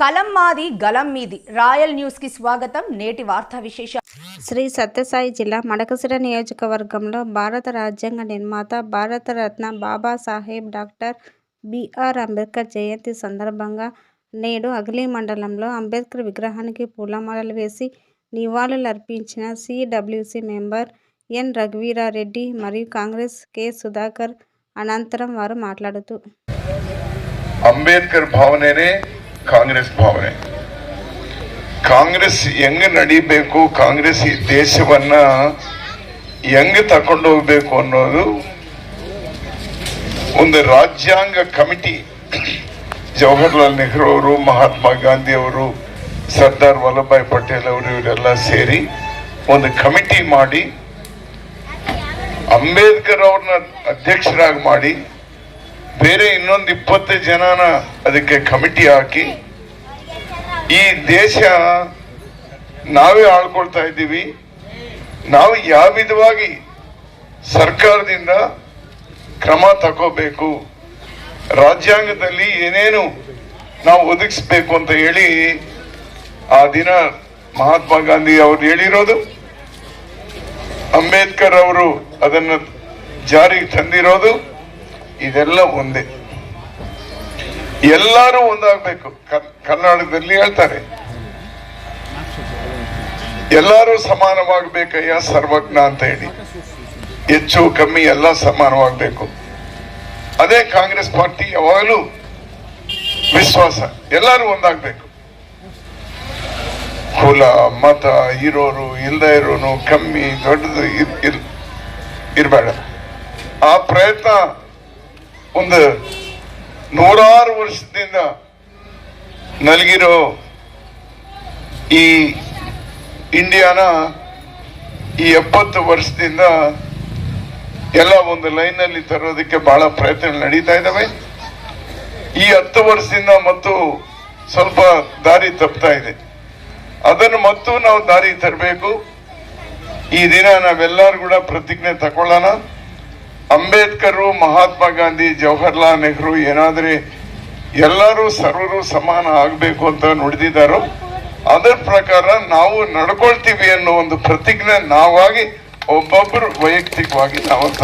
కలం మాది గలం మీది రాయల్ న్యూస్ కి స్వాగతం. నేటి వార్తా విశేష. శ్రీ సత్యసాయి జిల్లా మడకశిర నియోజకవర్గంలో భారత రాజ్యాంగ నిర్మాత భారతరత్న బాబాసాహెబ్ డాక్టర్ బిఆర్ అంబేద్కర్ జయంతి సందర్భంగా నేడు అగలి మండలంలో అంబేద్కర్ విగ్రహానికి పూలమాలలు వేసి నివాళులర్పించిన సిడబ్ల్యూసి మెంబర్ ఎన్ రఘువీరారెడ్డి మరియు కాంగ్రెస్ కె సుధాకర్. అనంతరం వారు మాట్లాడుతూ ಅಂಬೇಡ್ಕರ್ ಭಾವನೆನೇ ಕಾಂಗ್ರೆಸ್ ಭಾವನೆ. ಕಾಂಗ್ರೆಸ್ ಹೆಂಗ್ ನಡಿಬೇಕು, ಕಾಂಗ್ರೆಸ್ ಈ ದೇಶವನ್ನ ಹೆಂಗ್ ತಕೊಂಡು ಹೋಗ್ಬೇಕು ಅನ್ನೋದು ಒಂದು ರಾಜ್ಯಾಂಗ ಕಮಿಟಿ. ಜವಾಹರ್ಲಾಲ್ ನೆಹರು ಅವರು, ಮಹಾತ್ಮ ಗಾಂಧಿ ಅವರು, ಸರ್ದಾರ್ ವಲ್ಲಭಾಯ್ ಪಟೇಲ್ ಅವರು ಇವರೆಲ್ಲ ಸೇರಿ ಒಂದು ಕಮಿಟಿ ಮಾಡಿ ಅಂಬೇಡ್ಕರ್ ಅವ್ರನ್ನ ಅಧ್ಯಕ್ಷರಾಗಿ ಮಾಡಿ ಬೇರೆ ಇನ್ನೊಂದು 20 ಜನನ ಅದಕ್ಕೆ ಕಮಿಟಿ ಹಾಕಿ ಈ ದೇಶ ನಾವೇ ಆಳ್ಕೊಳ್ತಾ ಇದ್ದೀವಿ. ನಾವು ಯಾವ ವಿಧವಾಗಿ ಸರ್ಕಾರದಿಂದ ಕ್ರಮ ತಗೋಬೇಕು, ರಾಜ್ಯಾಂಗದಲ್ಲಿ ಏನೇನು ನಾವು ಒದಗಿಸ್ಬೇಕು ಅಂತ ಹೇಳಿ ಆ ದಿನ ಮಹಾತ್ಮ ಗಾಂಧಿ ಅವರು ಹೇಳಿರೋದು, ಅಂಬೇಡ್ಕರ್ ಅವರು ಅದನ್ನು ಜಾರಿಗೆ ತಂದಿರೋದು, ಇದೆಲ್ಲ ಒಂದೇ. ಎಲ್ಲರೂ ಒಂದಾಗಬೇಕು. ಕರ್ನಾಟಕದಲ್ಲಿ ಹೇಳ್ತಾರೆ ಎಲ್ಲರೂ ಸಮಾನವಾಗಬೇಕಯ್ಯ ಸರ್ವಜ್ಞ ಅಂತ ಹೇಳಿ, ಹೆಚ್ಚು ಕಮ್ಮಿ ಎಲ್ಲ ಸಮಾನವಾಗಬೇಕು. ಅದೇ ಕಾಂಗ್ರೆಸ್ ಪಾರ್ಟಿ ಯಾವಾಗಲೂ ವಿಶ್ವಾಸ, ಎಲ್ಲರೂ ಒಂದಾಗಬೇಕು. ಕುಲ ಮತ ಇರೋರು ಇಲ್ಲದೆ ಇರೋನು ಕಮ್ಮಿ ದೊಡ್ಡದು ಇರಬೇಡ. ಆ ಪ್ರಯತ್ನ ಒಂದು 100 ವರ್ಷದಿಂದ ನಲಗಿರೋ ಈ ಇಂಡಿಯಾನ ಈ 70 ವರ್ಷದಿಂದ ಎಲ್ಲ ಒಂದು ಲೈನಲ್ಲಿ ತರೋದಕ್ಕೆ ಬಹಳ ಪ್ರಯತ್ನ ನಡೀತಾ ಇದ್ದಾವೆ. ಈ 10 ವರ್ಷದಿಂದ ಮತ್ತು ಸ್ವಲ್ಪ ದಾರಿ ತಪ್ತಾ ಇದೆ. ಅದನ್ನು ಮತ್ತು ನಾವು ದಾರಿ ತರಬೇಕು. ಈ ದಿನ ನಾವೆಲ್ಲರೂ ಕೂಡ ಪ್ರತಿಜ್ಞೆ ತಗೊಳ್ಳೋಣ. ಅಂಬೇಡ್ಕರ್, ಮಹಾತ್ಮ ಗಾಂಧಿ, ಜವಾಹರ್ಲಾಲ್ ನೆಹರು ಏನಾದ್ರೆ ಎಲ್ಲರೂ ಸರ್ವರು ಸಮಾನ ಆಗಬೇಕು ಅಂತ ನುಡಿದಿದ್ದಾರೋ ಅದರ ಪ್ರಕಾರ ನಾವು ನಡ್ಕೊಳ್ತೀವಿ ಅನ್ನೋ ಒಂದು ಪ್ರತಿಜ್ಞೆ ನಾವಾಗಿ ಒಬ್ಬೊಬ್ಬರು ವೈಯಕ್ತಿಕವಾಗಿ ನಾವಂತ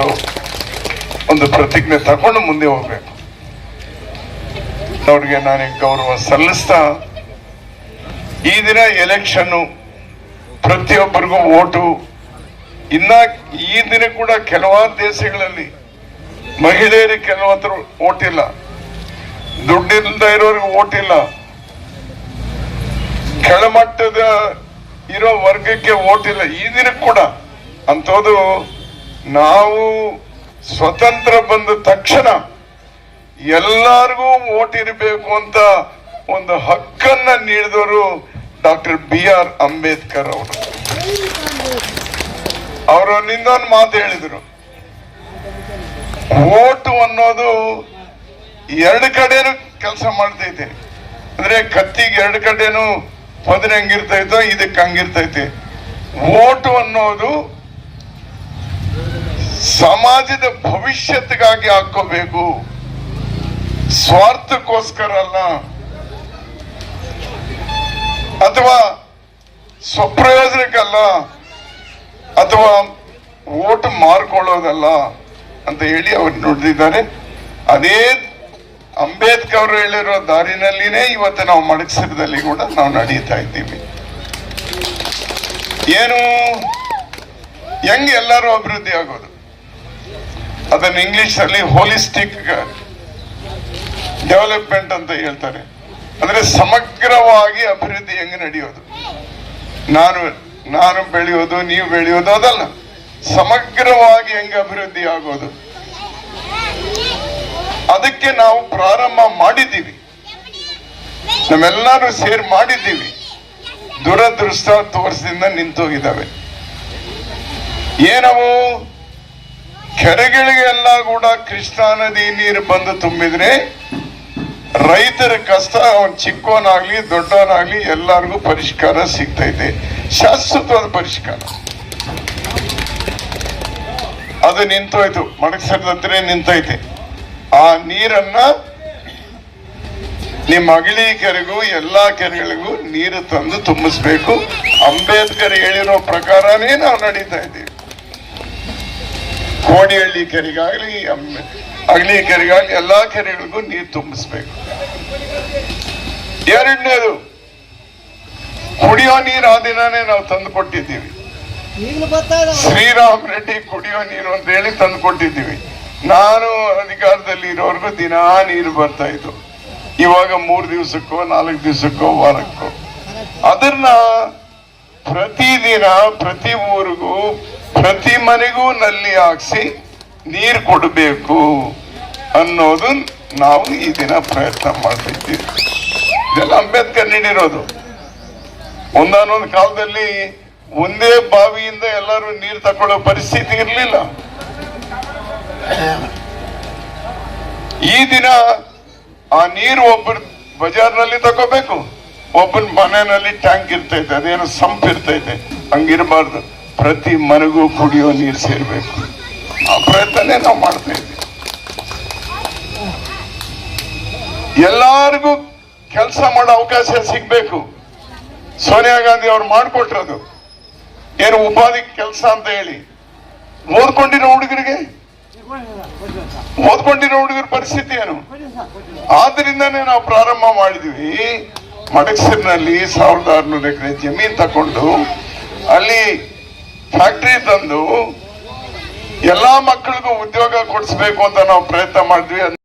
ಒಂದು ಪ್ರತಿಜ್ಞೆ ತಗೊಂಡು ಮುಂದೆ ಹೋಗ್ಬೇಕು. ಅವ್ರಿಗೆ ನಾನು ಗೌರವ ಸಲ್ಲಿಸ್ತಾ, ಈ ದಿನ ಎಲೆಕ್ಷನ್ನು, ಪ್ರತಿಯೊಬ್ಬರಿಗೂ ಓಟು. ಇನ್ನ ಈ ದಿನ ಕೂಡ ಕೆಲವಾರು ದೇಶಗಳಲ್ಲಿ ಮಹಿಳೆಯರಿಗೆ ಕೆಲವಂತರ ಓಟಿಲ್ಲ, ದುಡ್ಡಿಲ್ದ ಇರೋರಿಗೆ ಓಟಿಲ್ಲ, ಕೆಳಮಟ್ಟದ ಇರೋ ವರ್ಗಕ್ಕೆ ಓಟಿಲ್ಲ. ಈ ದಿನ ಕೂಡ ಅಂಥದ್ದು ನಾವು ಸ್ವತಂತ್ರ ಬಂದ ತಕ್ಷಣ ಎಲ್ಲರಿಗೂ ಓಟ್ ಇರಬೇಕು ಅಂತ ಒಂದು ಹಕ್ಕನ್ನ ನೀಡಿದವರು ಡಾಕ್ಟರ್ ಬಿಆರ್ ಅಂಬೇಡ್ಕರ್ ಅವರು. ಅವರು ನಿಂದೊಂದು ಮಾತು ಹೇಳಿದ್ರು, ಓಟು ಅನ್ನೋದು 2 ಕಡೆನೂ ಕೆಲಸ ಮಾಡ್ತೈತೆ. ಅಂದ್ರೆ ಕತ್ತಿಗೆ 2 ಕಡೆನೂ ಪದನೆ ಹಂಗಿರ್ತೈತೋ ಇದಕ್ಕೆ ಹಂಗಿರ್ತೈತೆ. ಓಟು ಅನ್ನೋದು ಸಮಾಜದ ಭವಿಷ್ಯತ್ಗಾಗಿ ಹಾಕೋಬೇಕು, ಸ್ವಾರ್ಥಕ್ಕೋಸ್ಕರ ಅಲ್ಲ, ಅಥವಾ ಸ್ವಪ್ರಯೋಜನಕ್ಕಲ್ಲ, ಅಥವಾ ಓಟ್ ಮಾರ್ಕೊಳ್ಳೋದಲ್ಲ ಅಂತ ಹೇಳಿ ಅವ್ರು ನುಡಿದಿದ್ದಾರೆ. ಅದೇ ಅಂಬೇಡ್ಕರ್ ಅವರು ಹೇಳಿರೋ ದಾರಿನಲ್ಲಿನೇ ಇವತ್ತು ನಾವು ಮಡಕಸಿರದಲ್ಲಿ ಕೂಡ ನಾವು ನಡೀತಾ ಇದ್ದೀವಿ. ಏನು ಹೆಂಗ್ ಎಲ್ಲರೂ ಅಭಿವೃದ್ಧಿ ಆಗೋದು, ಅದನ್ನು ಇಂಗ್ಲಿಷ್ ಅಲ್ಲಿ ಹೋಲಿಸ್ಟಿಕ್ ಡೆವಲಪ್ಮೆಂಟ್ ಅಂತ ಹೇಳ್ತಾರೆ. ಅಂದ್ರೆ ಸಮಗ್ರವಾಗಿ ಅಭಿವೃದ್ಧಿ ಹೆಂಗ್ ನಡೆಯೋದು, ನಾನು ಬೆಳೆಯೋದು ನೀವು ಬೆಳೆಯೋದು ಅದಲ್ಲ, ಸಮಗ್ರವಾಗಿ ಹೆಂಗ ಅಭಿವೃದ್ಧಿ ಆಗೋದು. ಅದಕ್ಕೆ ನಾವು ಪ್ರಾರಂಭ ಮಾಡಿದ್ದೀವಿ, ನಾವೆಲ್ಲರೂ ಸೇರಿ ಮಾಡಿದ್ದೀವಿ. ದುರದೃಷ್ಟ ವರ್ಷದಿಂದ ನಿಂತೋಗಿದ್ದಾವೆ. ಏನವು ಕೆರೆಗಳಿಗೆಲ್ಲ ಕೂಡ ಕೃಷ್ಣಾ ನದಿ ನೀರು ಬಂದು ತುಂಬಿದ್ರೆ ರೈತರ ಕಷ್ಟ, ಅವನ್ ಚಿಕ್ಕವನಾಗ್ಲಿ ದೊಡ್ಡವನಾಗ್ಲಿ ಎಲ್ಲರಿಗೂ ಪರಿಷ್ಕಾರ ಸಿಗ್ತೈತೆ, ಶಾಶ್ವತವಾದ ಪರಿಷ್ಕಾರ. ಅದು ನಿಂತೋಯ್ತು, ಮಡಕಸರದ ಹತ್ರ ನಿಂತೈತೆ. ಆ ನೀರನ್ನ ನಿಮ್ಮ ಅಗಳಿ ಕೆರೆಗೂ ಎಲ್ಲಾ ಕೆರೆಗಳಿಗೂ ನೀರು ತಂದು ತುಂಬಿಸ್ಬೇಕು. ಅಂಬೇಡ್ಕರ್ ಹೇಳಿರೋ ಪ್ರಕಾರನೇ ನಾವು ನಡೀತಾ ಇದ್ದೀವಿ. ಕೋಡಿಹಳ್ಳಿ ಕೆರೆಗಾಗ್ಲಿ ಅಗಳಿ ಕೆರೆಗಾಗ್ಲಿ ಎಲ್ಲಾ ಕೆರೆಗಳಿಗೂ ನೀರು ತುಂಬಿಸ್ಬೇಕು. ಎರಡನೇದು, ಕುಡಿಯೋ ನೀರು ಆ ದಿನಾನೇ ನಾವು ತಂದು ಕೊಟ್ಟಿದ್ದೀವಿ. ಶ್ರೀರಾಮ್ ರೆಡ್ಡಿ ಕುಡಿಯೋ ನೀರು ಅಂತ ಹೇಳಿ ತಂದು ಕೊಟ್ಟಿದ್ದೀವಿ. ನಾನು ಅಧಿಕಾರದಲ್ಲಿ ಇರೋವರೆಗೂ ದಿನಾ ನೀರು ಬರ್ತಾ ಇತ್ತು. ಇವಾಗ 3 ದಿವಸಕ್ಕೋ 4 ದಿವಸಕ್ಕೋ ವಾರಕ್ಕೋ ಅದನ್ನ ಪ್ರತಿದಿನ ಪ್ರತಿ ಊರಿಗೂ ಪ್ರತಿ ಮನೆಗೂ ನಲ್ಲಿ ಹಾಕ್ಸಿ ನೀರು ಕೊಡಬೇಕು ಅನ್ನೋದು ನಾವು ಈ ದಿನ ಪ್ರಯತ್ನ ಮಾಡ್ತಿದ್ದೀವಿ. ಇದೆಲ್ಲ ಅಂಬೇಡ್ಕರ್ ನೀಡಿರೋದು. ಒಂದಾನೊಂದು ಕಾಲದಲ್ಲಿ ಒಂದೇ ಬಾವಿಯಿಂದ ಎಲ್ಲರೂ ನೀರು ತಕೊಳ್ಳೋ ಪರಿಸ್ಥಿತಿ ಇರಲಿಲ್ಲ. ಈ ದಿನ ಆ ನೀರು ಒಬ್ಬರು ಬಜಾರ್ನಲ್ಲಿ ತಗೋಬೇಕು, ಒಬ್ಬನ ಮನೆಯಲ್ಲಿ ಟ್ಯಾಂಕ್ ಇರ್ತೈತೆ, ಅದೇನೋ ಸಂಪ್ ಇರ್ತೈತೆ. ಹಂಗಿರಬಾರ್ದು. ಪ್ರತಿ ಮನೆಗೂ ಕುಡಿಯೋ ನೀರು ಸೇರ್ಬೇಕು. ಆ ಪ್ರಯತ್ನನೇ ನಾವು ಮಾಡ್ತಾ ಇದ್ದೀವಿ. ಎಲ್ಲಾರಿಗೂ ಕೆಲಸ ಮಾಡೋ ಅವಕಾಶ ಸಿಗ್ಬೇಕು. ಸೋನಿಯಾ ಗಾಂಧಿ ಅವ್ರು ಮಾಡಿಕೊಟ್ರದು ಏನು ಉಪಾಧಿ ಕೆಲಸ ಅಂತ ಹೇಳಿ. ಓದ್ಕೊಂಡಿರೋ ಹುಡುಗರ ಪರಿಸ್ಥಿತಿ ಏನು? ಆದ್ರಿಂದಾನೇ ನಾವು ಪ್ರಾರಂಭ ಮಾಡಿದ್ವಿ. ಮಡಕಸಿರಿನಲ್ಲಿ 1600 ಎಕರೆ ಜಮೀನ್ ತಕೊಂಡು ಅಲ್ಲಿ ಫ್ಯಾಕ್ಟ್ರಿ ತಂದು ಎಲ್ಲಾ ಮಕ್ಕಳಿಗೂ ಉದ್ಯೋಗ ಕೊಡಿಸ್ಬೇಕು ಅಂತ ನಾವು ಪ್ರಯತ್ನ ಮಾಡಿದ್ವಿ.